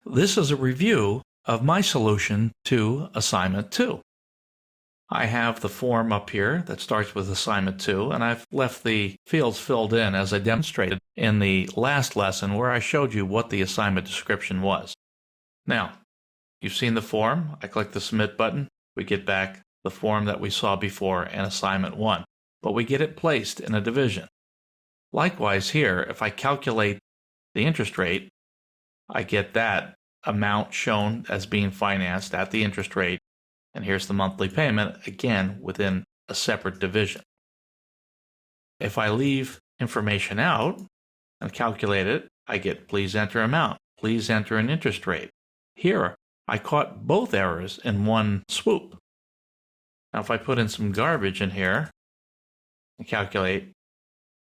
This is a review of my solution to Assignment 2. I have the form up here that starts with Assignment 2, and I've left the fields filled in as I demonstrated in the last lesson where I showed you what the assignment description was. Now, you've seen the form. I click the Submit button. We get back the form that we saw before in Assignment 1, but we get it placed in a division. Likewise here, if I calculate the interest rate, I get that amount shown as being financed at the interest rate, and here's the monthly payment, again within a separate division. If I leave information out and calculate it, I get please enter amount, please enter an interest rate. Here, I caught both errors in one swoop. Now if I put in some garbage in here and calculate,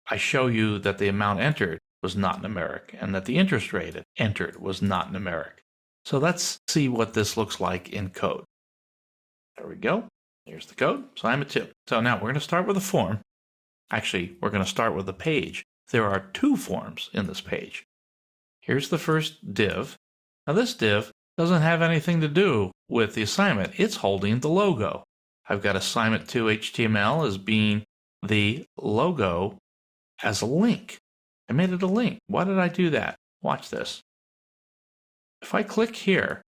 I show you that the amount entered was not numeric and that the interest rate entered was not numeric. So let's see what this looks like in code. There we go. Here's the code, Assignment 2. So now we're going to start with a form. Actually, we're going to start with a page. There are two forms in this page. Here's the first div. Now this div doesn't have anything to do with the assignment. It's holding the logo. I've got Assignment 2 HTML as being the logo as a link. I made it a link. Why did I do that? Watch this. If I click here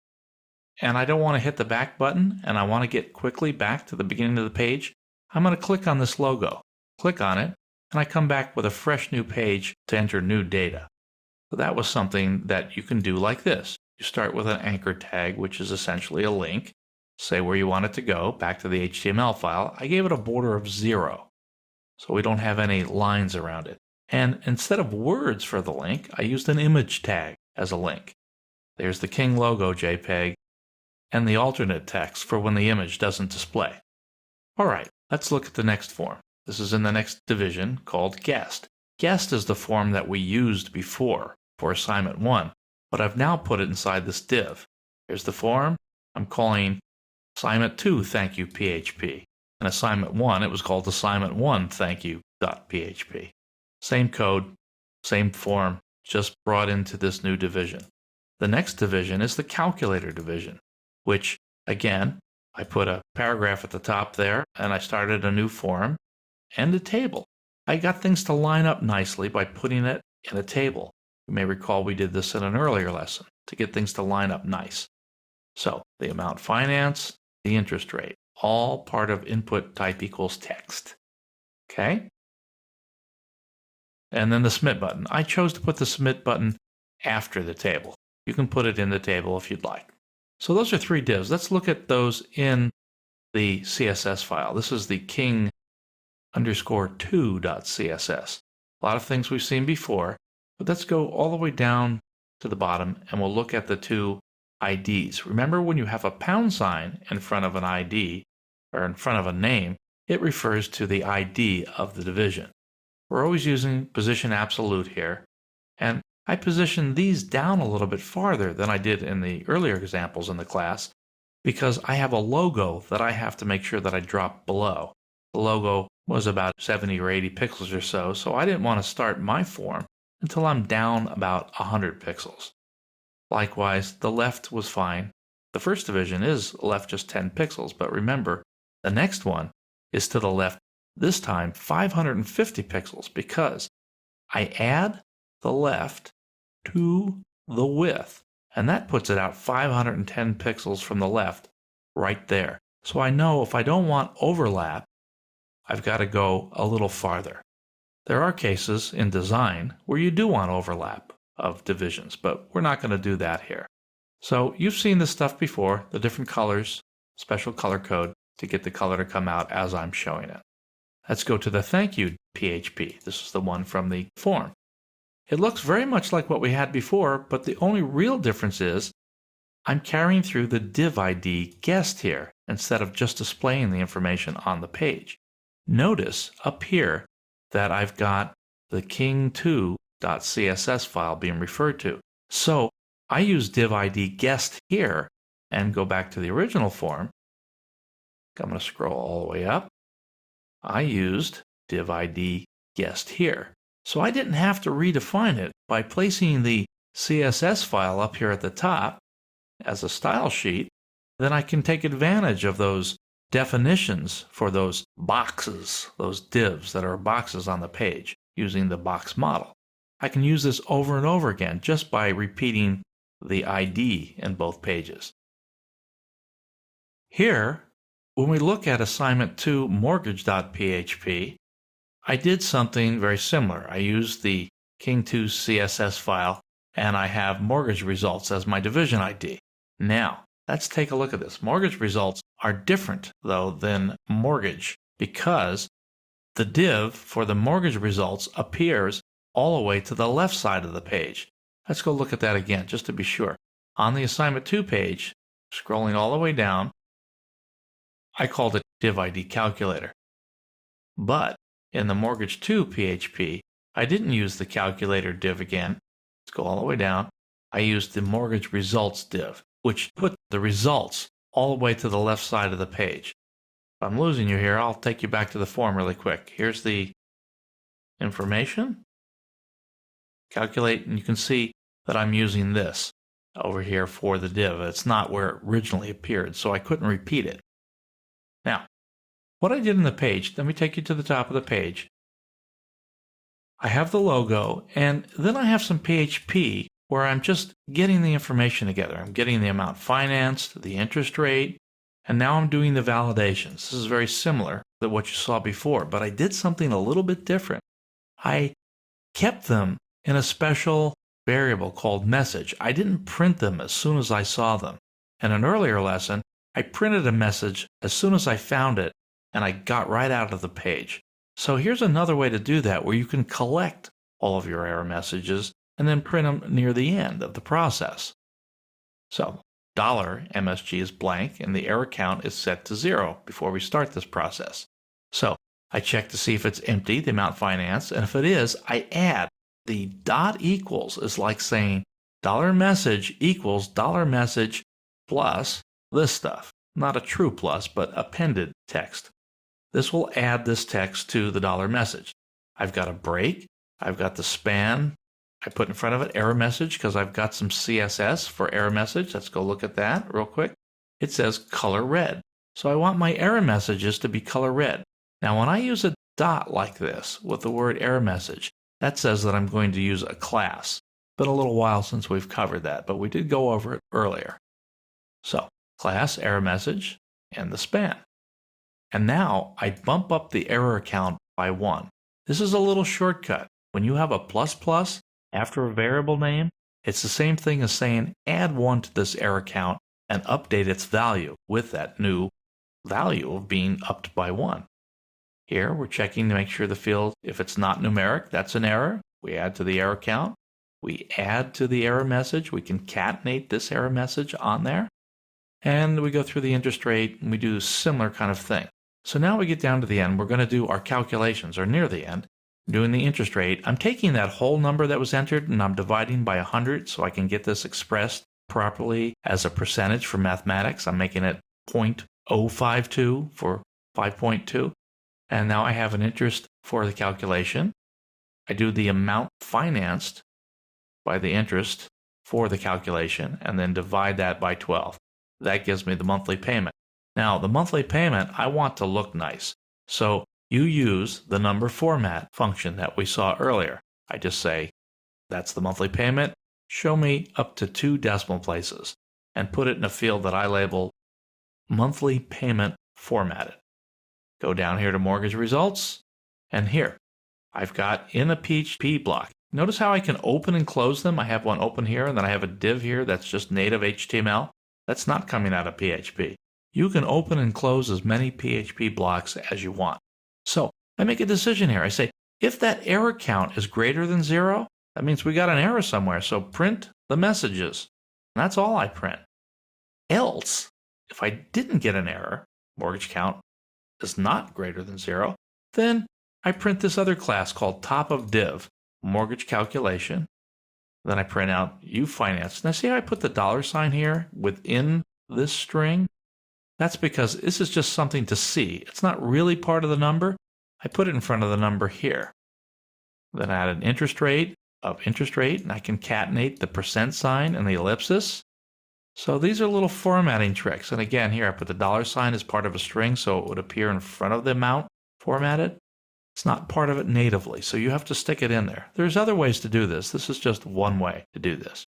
and I don't want to hit the back button and I want to get quickly back to the beginning of the page, I'm going to click on this logo. Click on it and I come back with a fresh new page to enter new data. So that was something that you can do like this. You start with an anchor tag, which is essentially a link. Say where you want it to go, back to the HTML file. I gave it a border of 0, so we don't have any lines around it. And instead of words for the link, I used an image tag as a link. There's the King logo JPEG and the alternate text for when the image doesn't display. All right, let's look at the next form. This is in the next division called Guest. Guest is the form that we used before for Assignment 1, but I've now put it inside this div. Here's the form. I'm calling Assignment 2 Thank You PHP. In Assignment 1, it was called Assignment 1 Thank You.php. Same code, same form, just brought into this new division. The next division is the calculator division, which, again, I put a paragraph at the top there, and I started a new form and a table. I got things to line up nicely by putting it in a table. You may recall we did this in an earlier lesson to get things to line up nice. So the amount financed, the interest rate, all part of input type equals text. Okay? And then the Submit button. I chose to put the Submit button after the table. You can put it in the table if you'd like. So those are three divs. Let's look at those in the CSS file. This is the king_2.css. A lot of things we've seen before, but let's go all the way down to the bottom and we'll look at the two IDs. Remember, when you have a pound sign in front of an ID or in front of a name, it refers to the ID of the division. We're always using position absolute here, and I positioned these down a little bit farther than I did in the earlier examples in the class because I have a logo that I have to make sure that I drop below. The logo was about 70 or 80 pixels or so, so I didn't want to start my form until I'm down about 100 pixels. Likewise, the left was fine. The first division is left just 10 pixels, but remember, the next one is to the left, this time 550 pixels, because I add the left to the width, and that puts it out 510 pixels from the left right there. So I know if I don't want overlap, I've got to go a little farther. There are cases in design where you do want overlap of divisions, but we're not going to do that here. So you've seen this stuff before, the different colors, special color code to get the color to come out as I'm showing it. Let's go to the Thank You PHP. This is the one from the form. It looks very much like what we had before, but the only real difference is I'm carrying through the div ID guest here instead of just displaying the information on the page. Notice up here that I've got the king2.css file being referred to. So I use div ID guest here and go back to the original form. I'm going to scroll all the way up. I used div ID guest here. So I didn't have to redefine it by placing the CSS file up here at the top as a style sheet, then I can take advantage of those definitions for those boxes, those divs that are boxes on the page using the box model. I can use this over and over again just by repeating the ID in both pages. Here, when we look at assignment 2 mortgage.php, I did something very similar. I used the King2 CSS file and I have mortgage results as my division ID. Now, let's take a look at this. Mortgage results are different, though, than mortgage because the div for the mortgage results appears all the way to the left side of the page. Let's go look at that again, just to be sure. On the assignment 2 page, scrolling all the way down, I called it div ID calculator. But in the mortgage 2 PHP, I didn't use the calculator div again. Let's go all the way down. I used the mortgage results div, which put the results all the way to the left side of the page. If I'm losing you here, I'll take you back to the form really quick. Here's the information. Calculate, and you can see that I'm using this over here for the div. It's not where it originally appeared, so I couldn't repeat it. Now, what I did in the page, let me take you to the top of the page. I have the logo, and then I have some PHP where I'm just getting the information together. I'm getting the amount financed, the interest rate, and now I'm doing the validations. This is very similar to what you saw before, but I did something a little bit different. I kept them in a special variable called message. I didn't print them as soon as I saw them. In an earlier lesson, I printed a message as soon as I found it, and I got right out of the page. So here's another way to do that where you can collect all of your error messages and then print them near the end of the process. So $MSG is blank and the error count is set to 0 before we start this process. So I check to see if it's empty, the amount financed, and if it is, I add. The dot equals is like saying $message equals $message plus this stuff. Not a true plus, but appended text. This will add this text to the $message. I've got a break. I've got the span. I put in front of it error message because I've got some CSS for error message. Let's go look at that real quick. It says color red. So I want my error messages to be color red. Now when I use a dot like this with the word error message, that says that I'm going to use a class. Been a little while since we've covered that, but we did go over it earlier. So class, error message, and the span. And now I bump up the error count by 1. This is a little shortcut. When you have a plus plus after a variable name, it's the same thing as saying add 1 to this error count and update its value with that new value of being upped by 1. Here we're checking to make sure the field, if it's not numeric, that's an error. We add to the error count. We add to the error message. We concatenate this error message on there. And we go through the interest rate and we do a similar kind of thing. So now we get down to the end. We're going to do our calculations, or near the end, doing the interest rate. I'm taking that whole number that was entered and I'm dividing by 100 so I can get this expressed properly as a percentage for mathematics. I'm making it 0.052 for 5.2. And now I have an interest for the calculation. I do the amount financed by the interest for the calculation and then divide that by 12. That gives me the monthly payment. Now, the monthly payment, I want to look nice. So you use the number format function that we saw earlier. I just say, that's the monthly payment. Show me up to 2 decimal places and put it in a field that I label monthly payment formatted. Go down here to mortgage results, and here, I've got in a PHP block. Notice how I can open and close them. I have one open here, and then I have a div here that's just native HTML. That's not coming out of PHP. You can open and close as many PHP blocks as you want. So I make a decision here. I say, if that error count is greater than 0, that means we got an error somewhere, so print the messages. And that's all I print. Else, if I didn't get an error, mortgage count is not greater than 0, then I print this other class called top of div, mortgage calculation. Then I print out you financed. Now see how I put the $sign here within this string? That's because this is just something to see. It's not really part of the number. I put it in front of the number here. Then I add an interest rate, of interest rate, and I concatenate the percent sign and the ellipsis. So these are little formatting tricks. And again, here I put the dollar sign as part of a string so it would appear in front of the amount formatted. It's not part of it natively, so you have to stick it in there. There's other ways to do this. This is just one way to do this.